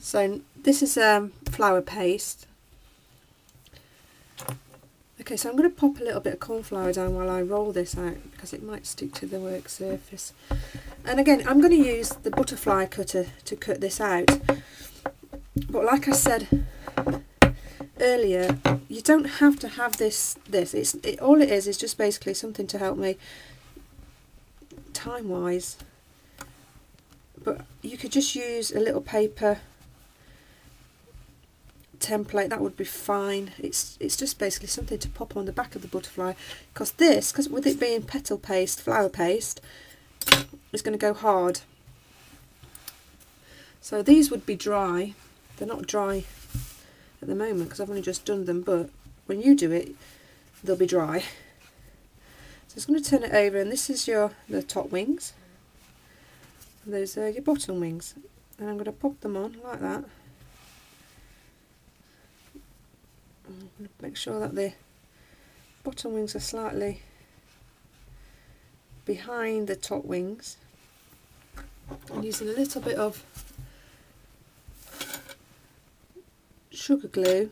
So this is flour paste. Okay, so I'm going to pop a little bit of corn flour down while I roll this out because it might stick to the work surface. And again, I'm going to use the butterfly cutter to cut this out. But like I said earlier, you don't have to have this. All it is just basically something to help me time-wise. But you could just use a little paper template, that would be fine. It's just basically something to pop on the back of the butterfly, because with it being petal paste, flour paste, it's going to go hard. So these would be dry. They're not dry at the moment because I've only just done them, but when you do it they'll be dry. So it's going to turn it over, and this is the top wings, and those are your bottom wings, and I'm going to pop them on like that. I'm going to make sure that the bottom wings are slightly behind the top wings. I'm using a little bit of sugar glue.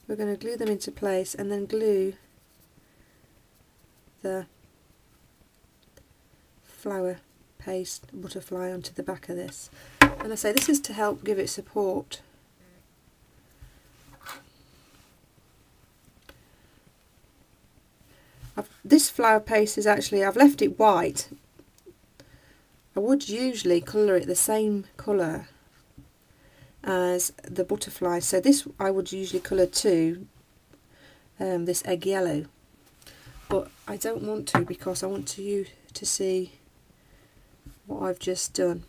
We're going to glue them into place and then glue the flour paste butterfly onto the back of this. And I say this is to help give it support. This flour paste is actually, I've left it white. I would usually colour it the same colour as the butterfly, so this I would usually colour too, this egg yellow, but I don't want to because I want you to see what I've just done.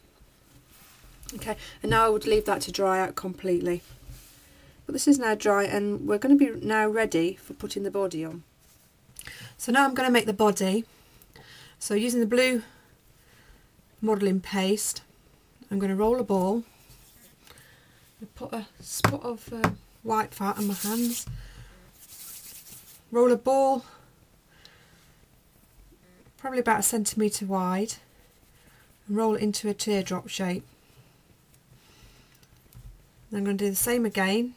Okay, and now I would leave that to dry out completely. But this is now dry, and we're going to be now ready for putting the body on. So now I'm going to make the body. So using the blue modelling paste, I'm going to roll a ball. Put a spot of white fat on my hands. Roll a ball, probably about 1 centimetre wide, and roll it into a teardrop shape. And I'm going to do the same again,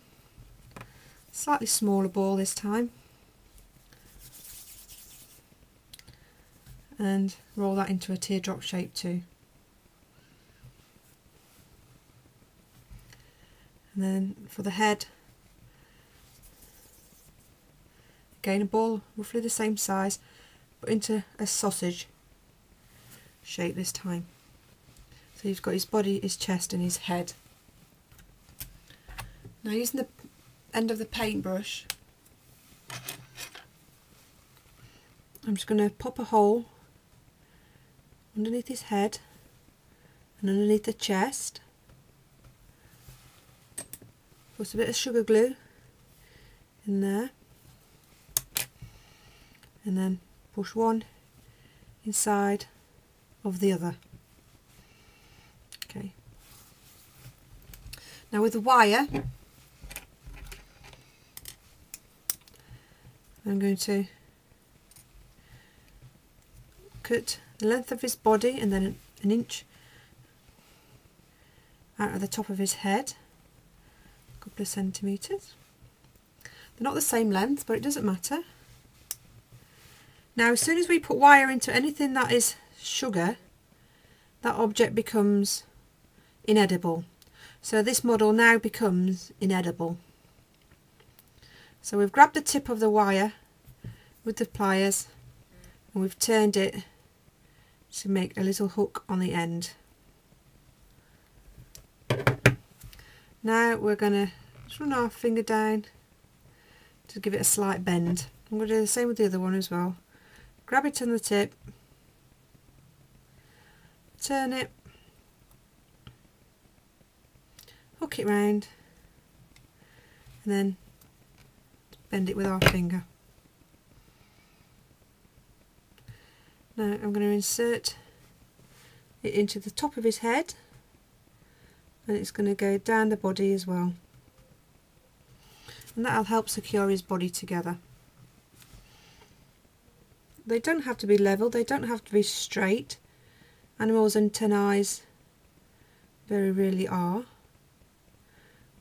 slightly smaller ball this time, and roll that into a teardrop shape too. And then for the head, again a ball roughly the same size, but into a sausage shape this time. So you've got his body, his chest and his head. Now using the end of the paintbrush, I'm just going to pop a hole underneath his head and underneath the chest. Put a bit of sugar glue in there, and then push one inside of the other. Okay. Now with the wire, I'm going to cut the length of his body and then an inch out of the top of his head. Couple of centimetres. They're not the same length, but it doesn't matter. Now as soon as we put wire into anything that is sugar, that object becomes inedible. So this model now becomes inedible. So we've grabbed the tip of the wire with the pliers and we've turned it to make a little hook on the end. Now we're going to just run our finger down to give it a slight bend. I'm going to do the same with the other one as well. Grab it on the tip, turn it, hook it round, and then bend it with our finger. Now I'm going to insert it into the top of his head, and it's going to go down the body as well, and that'll help secure his body together. They don't have to be level, they don't have to be straight, animals' antennae very rarely are.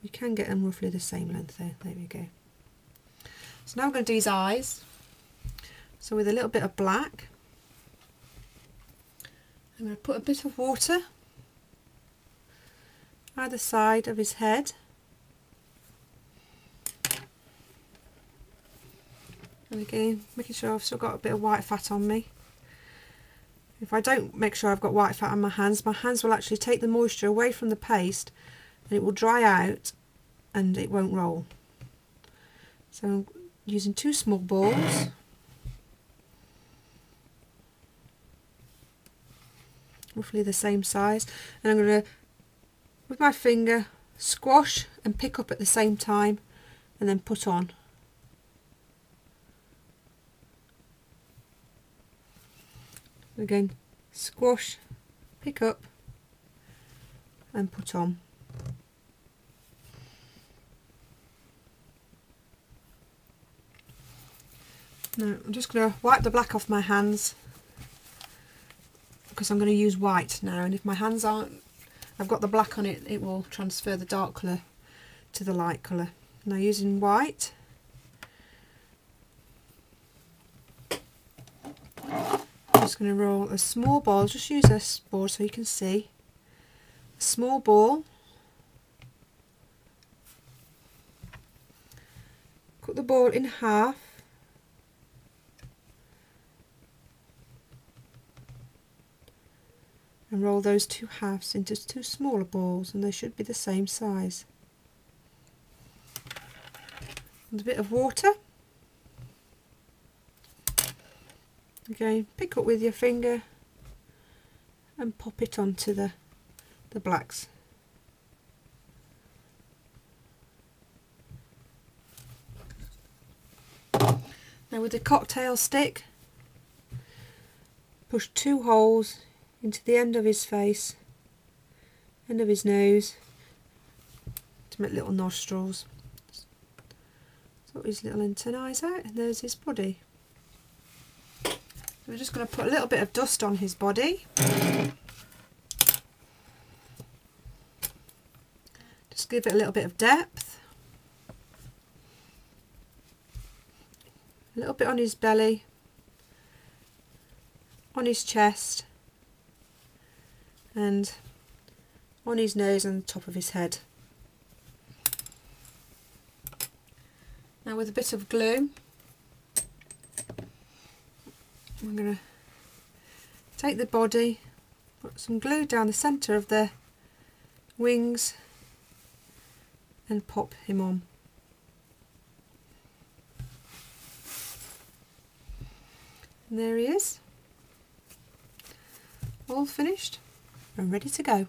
We can get them roughly the same length there. There we go. So now I'm going to do his eyes. So with a little bit of black, I'm going to put a bit of water either side of his head. And again, making sure I've still got a bit of white fat on me. If I don't make sure I've got white fat on my hands will actually take the moisture away from the paste and it will dry out and it won't roll. So I'm using 2 small balls. Roughly the same size, and I'm going to, with my finger, squash and pick up at the same time and then put on. Again, squash, pick up and put on. Now I'm just going to wipe the black off my hands because I'm going to use white now, and if my hands aren't, I've got the black on it, it will transfer the dark colour to the light colour. Now using white, I'm just going to roll a small ball, just use this board so you can see, a small ball, cut the ball in half, and roll those 2 halves into 2 smaller balls, and they should be the same size. And a bit of water. Again, pick up with your finger and pop it onto the blacks. Now with the cocktail stick, push 2 holes into the end of his face, end of his nose, to make little nostrils. Sort his little antennae out, and there's his body. So we're just going to put a little bit of dust on his body. Just give it a little bit of depth. A little bit on his belly, on his chest, and on his nose and the top of his head. Now with a bit of glue, I'm going to take the body, put some glue down the centre of the wings and pop him on. And there he is, all finished and ready to go.